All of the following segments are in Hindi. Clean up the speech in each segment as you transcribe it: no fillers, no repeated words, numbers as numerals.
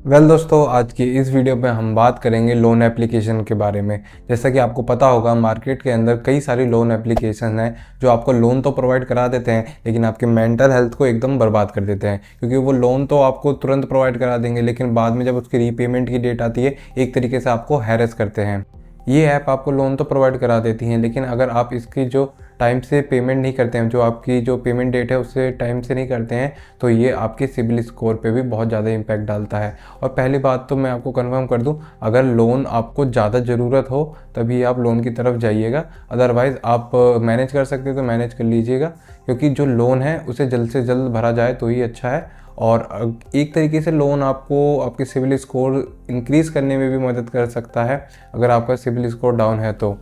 दोस्तों, आज की इस वीडियो में हम बात करेंगे लोन एप्लीकेशन के बारे में। जैसा कि आपको पता होगा, मार्केट के अंदर कई सारी लोन एप्लीकेशन हैं जो आपको लोन तो प्रोवाइड करा देते हैं, लेकिन आपके मेंटल हेल्थ को एकदम बर्बाद कर देते हैं। क्योंकि वो लोन तो आपको तुरंत प्रोवाइड करा देंगे, लेकिन बाद में जब उसकी रीपेमेंट की डेट आती है, एक तरीके से आपको हैरेस करते हैं। ये ऐप आपको लोन तो प्रोवाइड करा देती हैं, लेकिन अगर आप इसकी जो टाइम से पेमेंट नहीं करते हैं, जो आपकी जो पेमेंट डेट है उससे टाइम से नहीं करते हैं, तो ये आपके सिबिल स्कोर पे भी बहुत ज़्यादा इम्पैक्ट डालता है। और पहली बात तो मैं आपको कंफर्म कर दूं, अगर लोन आपको ज़्यादा ज़रूरत हो तभी आप लोन की तरफ जाइएगा। अदरवाइज़ आप मैनेज कर सकते हैं तो मैनेज कर लीजिएगा, क्योंकि जो लोन है उसे जल्द से जल्द भरा जाए तो ही अच्छा है। और एक तरीके से लोन आपको आपके सिबिल स्कोर इंक्रीज़ करने में भी मदद कर सकता है, अगर आपका सिबिल स्कोर डाउन है तो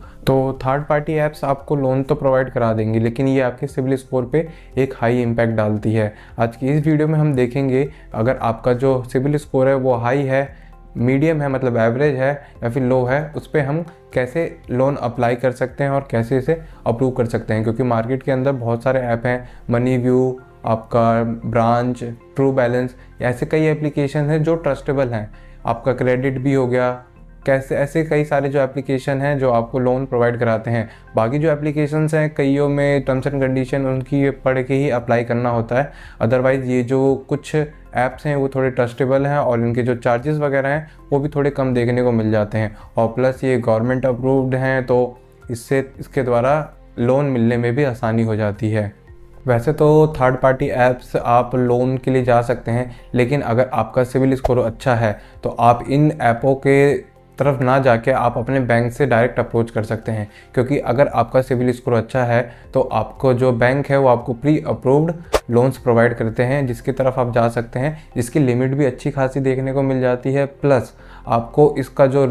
थर्ड पार्टी ऐप्स आपको लोन तो प्रोवाइड करा देंगी, लेकिन ये आपके सिबिल स्कोर पे एक हाई इम्पैक्ट डालती है। आज की इस वीडियो में हम देखेंगे, अगर आपका जो सिबिल स्कोर है वो हाई है, मीडियम है मतलब एवरेज है, या फिर लो है, उस पर हम कैसे लोन अप्लाई कर सकते हैं और कैसे इसे अप्रूव कर सकते हैं। क्योंकि मार्केट के अंदर बहुत सारे ऐप हैं, मनी व्यू, आपका ब्रांच, ट्रू बैलेंस, ऐसे कई एप्लीकेशन हैं जो ट्रस्टेबल हैं। आपका क्रेडिट भी हो गया, कैसे ऐसे कई सारे जो एप्लीकेशन हैं जो आपको लोन प्रोवाइड कराते हैं। बाकी जो एप्लीकेशंस हैं, कईयों में टर्म्स एंड कंडीशन उनकी पढ़ के ही अप्लाई करना होता है। अदरवाइज़ ये जो कुछ ऐप्स हैं वो थोड़े ट्रस्टेबल हैं और इनके जो चार्जेस वगैरह हैं वो भी थोड़े कम देखने को मिल जाते हैं। और प्लस ये गवर्नमेंट अप्रूव्ड हैं, तो इसके द्वारा लोन मिलने में भी आसानी हो जाती है। वैसे तो थर्ड पार्टी ऐप्स आप लोन के लिए जा सकते हैं, लेकिन अगर आपका सिबिल स्कोर अच्छा है तो आप इन ऐपों के तरफ ना जाके आप अपने बैंक से डायरेक्ट अप्रोच कर सकते हैं। क्योंकि अगर आपका सिबिल स्कोर अच्छा है तो आपको जो बैंक है वो आपको प्री अप्रूव्ड लोन्स प्रोवाइड करते हैं, जिसकी तरफ आप जा सकते हैं, जिसकी लिमिट भी अच्छी खासी देखने को मिल जाती है। प्लस आपको इसका जो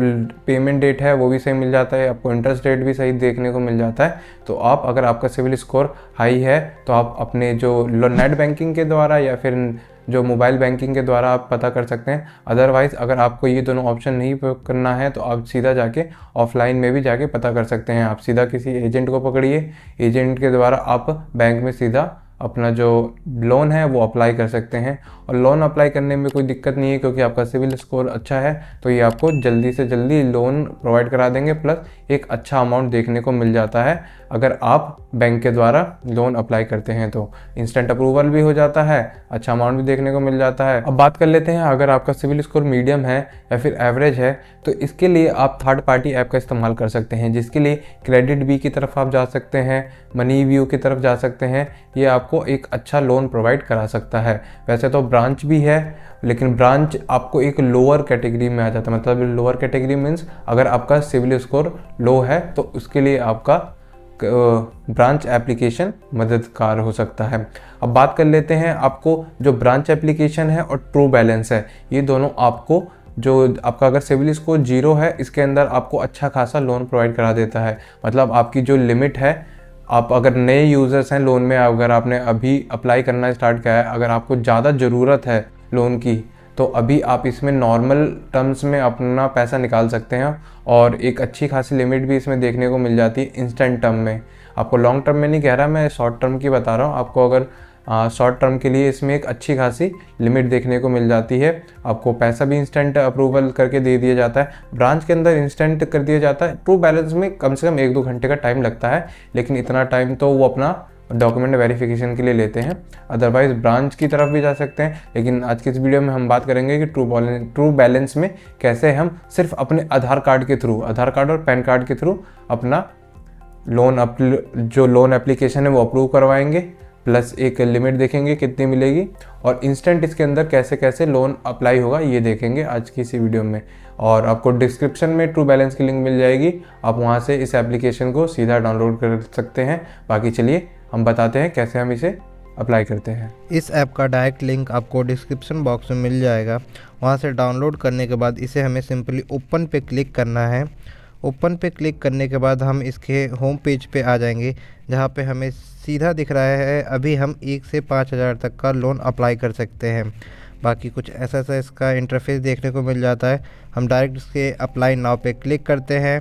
पेमेंट डेट है वो भी सही मिल जाता है, आपको इंटरेस्ट रेट भी सही देखने को मिल जाता है। तो आप, अगर आपका सिबिल स्कोर हाई है, तो आप अपने जो नेट बैंकिंग के द्वारा या फिर जो मोबाइल बैंकिंग के द्वारा आप पता कर सकते हैं। अदरवाइज़ अगर आपको ये दोनों ऑप्शन नहीं करना है तो आप सीधा जाके ऑफलाइन में भी जाके पता कर सकते हैं। आप सीधा किसी एजेंट को पकड़िए, एजेंट के द्वारा आप बैंक में सीधा अपना जो लोन है वो अप्लाई कर सकते हैं। और लोन अप्लाई करने में कोई दिक्कत नहीं है, क्योंकि आपका सिबिल स्कोर अच्छा है तो ये आपको जल्दी से जल्दी लोन प्रोवाइड करा देंगे। प्लस एक अच्छा अमाउंट देखने को मिल जाता है, अगर आप बैंक के द्वारा लोन अप्लाई करते हैं तो इंस्टेंट अप्रूवल भी हो जाता है, अच्छा अमाउंट भी देखने को मिल जाता है। अब बात कर लेते हैं, अगर आपका सिबिल स्कोर मीडियम है या फिर एवरेज है, तो इसके लिए आप थर्ड पार्टी ऐप का इस्तेमाल कर सकते हैं, जिसके लिए क्रेडिट बी की तरफ आप जा सकते हैं, मनी व्यू की तरफ जा सकते हैं। ये आपको एक अच्छा लोन प्रोवाइड करा सकता है। वैसे तो ब्रांच भी है, लेकिन ब्रांच आपको एक लोअर कैटेगरी में आ जाता है। मतलब लोअर कैटेगरी मीन्स अगर आपका सिबिल स्कोर लो है तो उसके लिए आपका ब्रांच एप्लीकेशन मददगार हो सकता है। अब बात कर लेते हैं, आपको जो ब्रांच एप्लीकेशन है और ट्रू बैलेंस है, ये दोनों आपको, जो आपका अगर सिबिल स्कोर 0 है, इसके अंदर आपको अच्छा खासा लोन प्रोवाइड करा देता है। मतलब आपकी जो लिमिट है, आप अगर नए यूज़र्स हैं लोन में, अगर आपने अभी अप्लाई करना स्टार्ट किया है, अगर आपको ज़्यादा ज़रूरत है लोन की, तो अभी आप इसमें नॉर्मल टर्म्स में अपना पैसा निकाल सकते हैं और एक अच्छी खासी लिमिट भी इसमें देखने को मिल जाती है इंस्टेंट टर्म में। आपको लॉन्ग टर्म में नहीं कह रहा, मैं शॉर्ट टर्म की बता रहा हूँ। आपको अगर शॉर्ट टर्म के लिए इसमें एक अच्छी खासी लिमिट देखने को मिल जाती है। आपको पैसा भी इंस्टेंट अप्रूवल करके दे दिया जाता है, ब्रांच के अंदर इंस्टेंट कर दिया जाता है। ट्रू बैलेंस में कम से कम 1-2 घंटे का टाइम लगता है, लेकिन इतना टाइम तो वो अपना डॉक्यूमेंट वेरिफिकेशन के लिए लेते हैं। अदरवाइज ब्रांच की तरफ भी जा सकते हैं, लेकिन आज की इस वीडियो में हम बात करेंगे कि ट्रू बैलेंस में कैसे हम सिर्फ अपने आधार कार्ड के थ्रू, आधार कार्ड और पैन कार्ड के थ्रू अपना जो लोन एप्लीकेशन है वो अप्रूव करवाएंगे। प्लस एक लिमिट देखेंगे कितनी मिलेगी, और इंस्टेंट इसके अंदर कैसे कैसे लोन अप्लाई होगा ये देखेंगे आज की इसी वीडियो में। और आपको डिस्क्रिप्शन में ट्रू बैलेंस की लिंक मिल जाएगी, आप वहाँ से इस एप्लीकेशन को सीधा डाउनलोड कर सकते हैं। बाकी चलिए हम बताते हैं कैसे हम इसे अप्लाई करते हैं। इस ऐप का डायरेक्ट लिंक आपको डिस्क्रिप्शन बॉक्स में मिल जाएगा। वहाँ से डाउनलोड करने के बाद इसे हमें सिंपली ओपन पे क्लिक करना है। ओपन पे क्लिक करने के बाद हम इसके होम पेज पे आ जाएंगे, जहाँ पे हमें सीधा दिख रहा है अभी हम 1 से 5,000 तक का लोन अप्लाई कर सकते हैं। बाकी कुछ ऐसा इसका इंटरफेस देखने को मिल जाता है। हम डायरेक्ट इसके अप्लाई नाउ पे क्लिक करते हैं।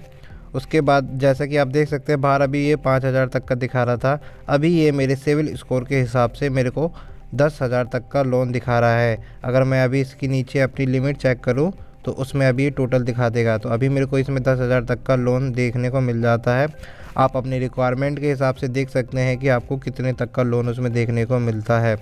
उसके बाद जैसा कि आप देख सकते हैं बाहर अभी ये 5,000 तक का दिखा रहा था, अभी ये मेरे सिविल स्कोर के हिसाब से मेरे को 10,000 तक का लोन दिखा रहा है। अगर मैं अभी इसके नीचे अपनी लिमिट चेक करूं तो उसमें अभी टोटल दिखा देगा। तो अभी मेरे को इसमें 10,000 तक का लोन देखने को मिल जाता है। आप अपनी रिक्वायरमेंट के हिसाब से देख सकते हैं कि आपको कितने तक का लोन उसमें देखने को मिलता है।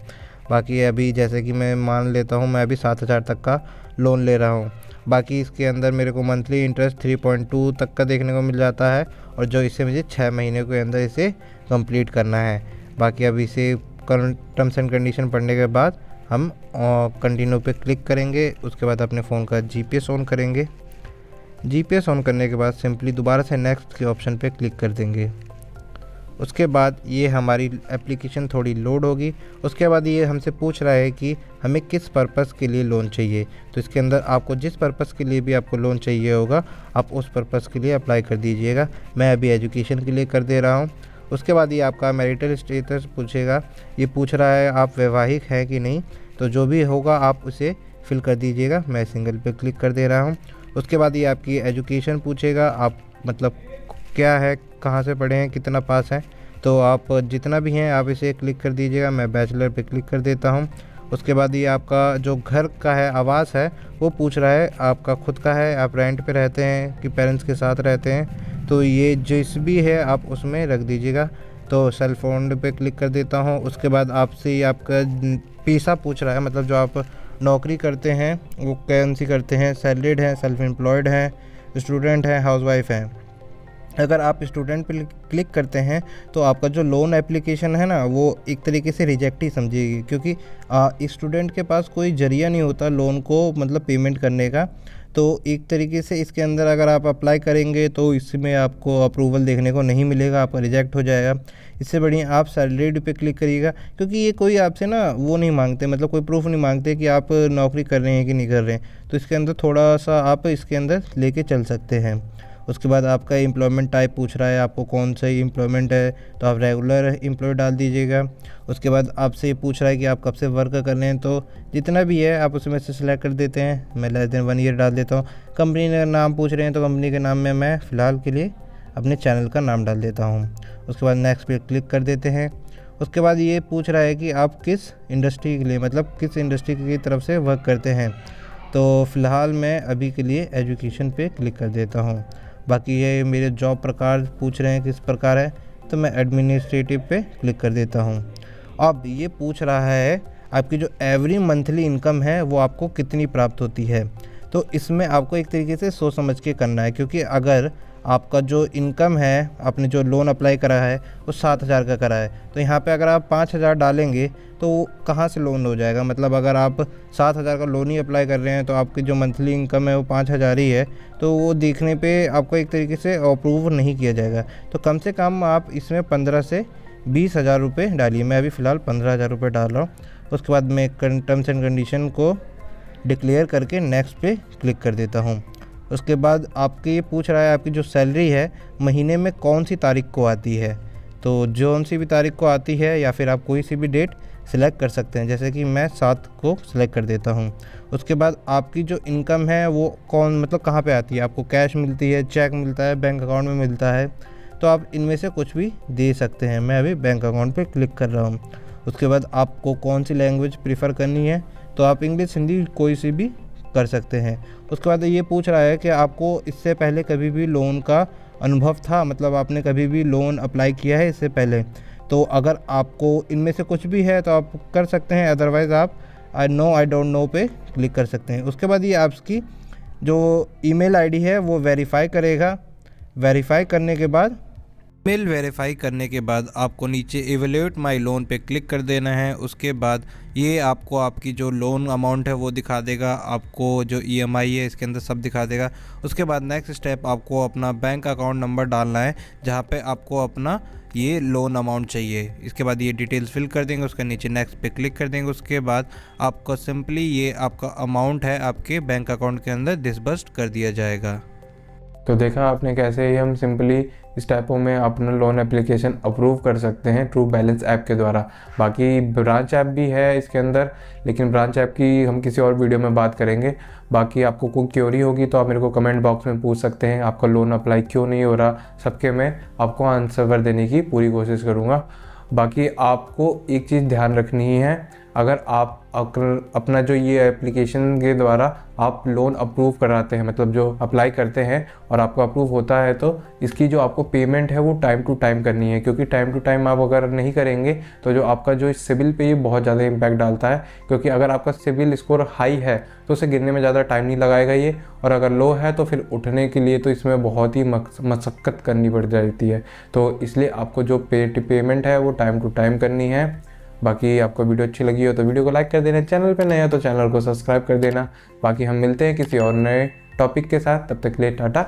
बाकी अभी जैसे कि मैं मान लेता हूँ मैं अभी 7,000 तक का लोन ले रहा हूँ। बाकी इसके अंदर मेरे को मंथली इंटरेस्ट 3.2 तक का देखने को मिल जाता है, और जो इसे मुझे 6 महीने के अंदर इसे कंप्लीट करना है। बाकी अब इसे टर्म्स एंड कंडीशन पढ़ने के बाद हम कंटिन्यू पे क्लिक करेंगे। उसके बाद अपने फ़ोन का जीपीएस ऑन करेंगे। जीपीएस ऑन करने के बाद सिंपली दोबारा से नेक्स्ट के ऑप्शन पे क्लिक कर देंगे। उसके बाद ये हमारी एप्लीकेशन थोड़ी लोड होगी। उसके बाद ये हमसे पूछ रहा है कि हमें किस पर्पज़ के लिए लोन चाहिए। तो इसके अंदर आपको जिस पर्पज़ के लिए भी आपको लोन चाहिए होगा आप उस पर्पज़ के लिए अप्लाई कर दीजिएगा। मैं अभी एजुकेशन के लिए कर दे रहा हूँ। उसके बाद ये आपका मैरिटल स्टेटस पूछेगा। ये पूछ रहा है आप वैवाहिक हैं कि नहीं, तो जो भी होगा आप उसे फिल कर दीजिएगा। मैं सिंगल पे क्लिक कर दे रहा हूँ। उसके बाद ये आपकी एजुकेशन पूछेगा, आप मतलब क्या है, कहाँ से पढ़े हैं, कितना पास हैं। तो आप जितना भी हैं आप इसे क्लिक कर दीजिएगा। मैं बैचलर पे क्लिक कर देता हूँ। उसके बाद ये आपका जो घर का है, आवास है, वो पूछ रहा है आपका खुद का है, आप रेंट पे रहते हैं कि पेरेंट्स के साथ रहते हैं। तो ये जिस भी है आप उसमें रख दीजिएगा। तो सेल्फ ओन्ड पे क्लिक कर देता हूँ। उसके बाद आपसे आपका पेशा पूछ रहा है, मतलब जो आप नौकरी करते हैं वो कौन सी करते हैं, सैलरीड हैं, सेल्फ एम्प्लॉयड हैं, स्टूडेंट हैं, हाउसवाइफ हैं। अगर आप स्टूडेंट पे क्लिक करते हैं तो आपका जो लोन एप्लीकेशन है ना वो एक तरीके से रिजेक्ट ही समझेगी, क्योंकि स्टूडेंट के पास कोई जरिया नहीं होता लोन को मतलब पेमेंट करने का। तो एक तरीके से इसके अंदर अगर आप अप्लाई करेंगे तो इसमें आपको अप्रूवल देखने को नहीं मिलेगा, आपका रिजेक्ट हो जाएगा। इससे बढ़िया आप सैलरीड पे क्लिक करिएगा, क्योंकि ये कोई आपसे ना वो नहीं मांगते, मतलब कोई प्रूफ नहीं मांगते कि आप नौकरी कर रहे हैं कि नहीं कर रहे हैं। तो इसके अंदर थोड़ा सा आप इसके अंदर लेके चल सकते हैं। उसके बाद आपका एम्प्लॉयमेंट टाइप पूछ रहा है आपको कौन सा एम्प्लॉयमेंट है, तो आप रेगुलर एम्प्लॉय डाल दीजिएगा। उसके बाद आपसे पूछ रहा है कि आप कब से वर्क कर रहे हैं, तो जितना भी है आप उसमें से सिलेक्ट कर देते हैं। मैं लेस देन 1 ईयर डाल देता हूँ। कंपनी का नाम पूछ रहे हैं तो कंपनी के नाम में मैं फ़िलहाल के लिए अपने चैनल का नाम डाल देता हूँ। उसके बाद नेक्स्ट पे क्लिक कर देते हैं। उसके बाद ये पूछ रहा है कि आप किस इंडस्ट्री के लिए, मतलब किस इंडस्ट्री की तरफ से वर्क करते हैं। तो फ़िलहाल मैं अभी के लिए एजुकेशन पे क्लिक कर देता हूँ। बाकी ये मेरे जॉब प्रकार पूछ रहे हैं किस प्रकार है, तो मैं एडमिनिस्ट्रेटिव पे क्लिक कर देता हूँ। अब ये पूछ रहा है आपकी जो एवरी मंथली इनकम है वो आपको कितनी प्राप्त होती है। तो इसमें आपको एक तरीके से सोच समझ के करना है, क्योंकि अगर आपका जो इनकम है, आपने जो लोन अप्लाई करा है वो 7,000 का करा है, तो यहाँ पे अगर आप 5,000 डालेंगे तो कहाँ से लोन हो जाएगा। मतलब अगर आप 7,000 का लोन ही अप्लाई कर रहे हैं तो आपकी जो मंथली इनकम है वो 5,000 ही है, तो वो देखने पे आपको एक तरीके से अप्रूव नहीं किया जाएगा। तो कम से कम आप इसमें 15 से 20,000 रुपये डालिए। मैं अभी फ़िलहाल 15,000 रुपये डाल रहा हूँ। उसके बाद मैं टर्म्स एंड कंडीशन को डिक्लेयर करके नेक्स्ट पे क्लिक कर देता हूँ। उसके बाद आपके ये पूछ रहा है आपकी जो सैलरी है महीने में कौन सी तारीख को आती है। तो जौन सी भी तारीख को आती है या फिर आप कोई सी भी डेट सिलेक्ट कर सकते हैं, जैसे कि मैं 7 को सिलेक्ट कर देता हूं। उसके बाद आपकी जो इनकम है वो कौन मतलब कहाँ पे आती है, आपको कैश मिलती है, चेक मिलता है, बैंक अकाउंट में मिलता है, तो आप इनमें से कुछ भी दे सकते हैं। मैं अभी बैंक अकाउंट पे क्लिक कर रहा हूँ। उसके बाद आपको कौन सी लैंग्वेज प्रीफर करनी है, तो आप इंग्लिश, हिंदी कोई सी भी कर सकते हैं। उसके बाद ये पूछ रहा है कि आपको इससे पहले कभी भी लोन का अनुभव था, मतलब आपने कभी भी लोन अप्लाई किया है इससे पहले। तो अगर आपको इनमें से कुछ भी है तो आप कर सकते हैं, अदरवाइज़ आप I know I don't know पे क्लिक कर सकते हैं। उसके बाद ये आपकी जो ईमेल आईडी है वो वेरीफाई करेगा। वेरीफाई करने के बाद मेल वेरीफाई करने के बाद आपको नीचे इवैल्यूएट माय लोन पे क्लिक कर देना है। उसके बाद ये आपको आपकी जो लोन अमाउंट है वो दिखा देगा, आपको जो ईएमआई है इसके अंदर सब दिखा देगा। उसके बाद नेक्स्ट स्टेप आपको अपना बैंक अकाउंट नंबर डालना है जहाँ पे आपको अपना ये लोन अमाउंट चाहिए। इसके बाद ये डिटेल्स फिल कर देंगे, उसके नीचे नेक्स्ट पे क्लिक कर देंगे। उसके बाद आपको सिंपली ये आपका अमाउंट है आपके बैंक अकाउंट के अंदर डिसबर्स्ड कर दिया जाएगा। तो देखा आपने कैसे ही हम सिंपली स्टेपों में अपना लोन एप्लीकेशन अप्रूव कर सकते हैं ट्रू बैलेंस ऐप के द्वारा। बाकी ब्रांच ऐप भी है इसके अंदर, लेकिन ब्रांच ऐप की हम किसी और वीडियो में बात करेंगे। बाकी आपको कोई क्वेरी होगी तो आप मेरे को कमेंट बॉक्स में पूछ सकते हैं, आपका लोन अप्लाई क्यों नहीं हो रहा, सबके मैं आपको आंसर देने की पूरी कोशिश करूँगा। बाकी आपको एक चीज़ ध्यान रखनी है, अगर आप अपना जो ये एप्लीकेशन के द्वारा आप लोन अप्रूव कराते हैं, मतलब जो अप्लाई करते हैं और आपको अप्रूव होता है, तो इसकी जो आपको पेमेंट है वो टाइम टू टाइम करनी है, क्योंकि टाइम टू टाइम आप अगर नहीं करेंगे तो जो आपका जो सिविल पे ये बहुत ज़्यादा इम्पैक्ट डालता है। क्योंकि अगर आपका सिविल स्कोर हाई है तो उसे गिरने में ज़्यादा टाइम नहीं लगाएगा ये, और अगर लो है तो फिर उठने के लिए तो इसमें बहुत ही मशक्क़त करनी पड़ जाती है। तो इसलिए आपको जो पेमेंट है वो टाइम टू टाइम करनी है। बाकी आपको वीडियो अच्छी लगी हो तो वीडियो को लाइक कर देना, चैनल पे नए हो तो चैनल को सब्सक्राइब कर देना। बाकी हम मिलते हैं किसी और नए टॉपिक के साथ, तब तक के लिए टाटा।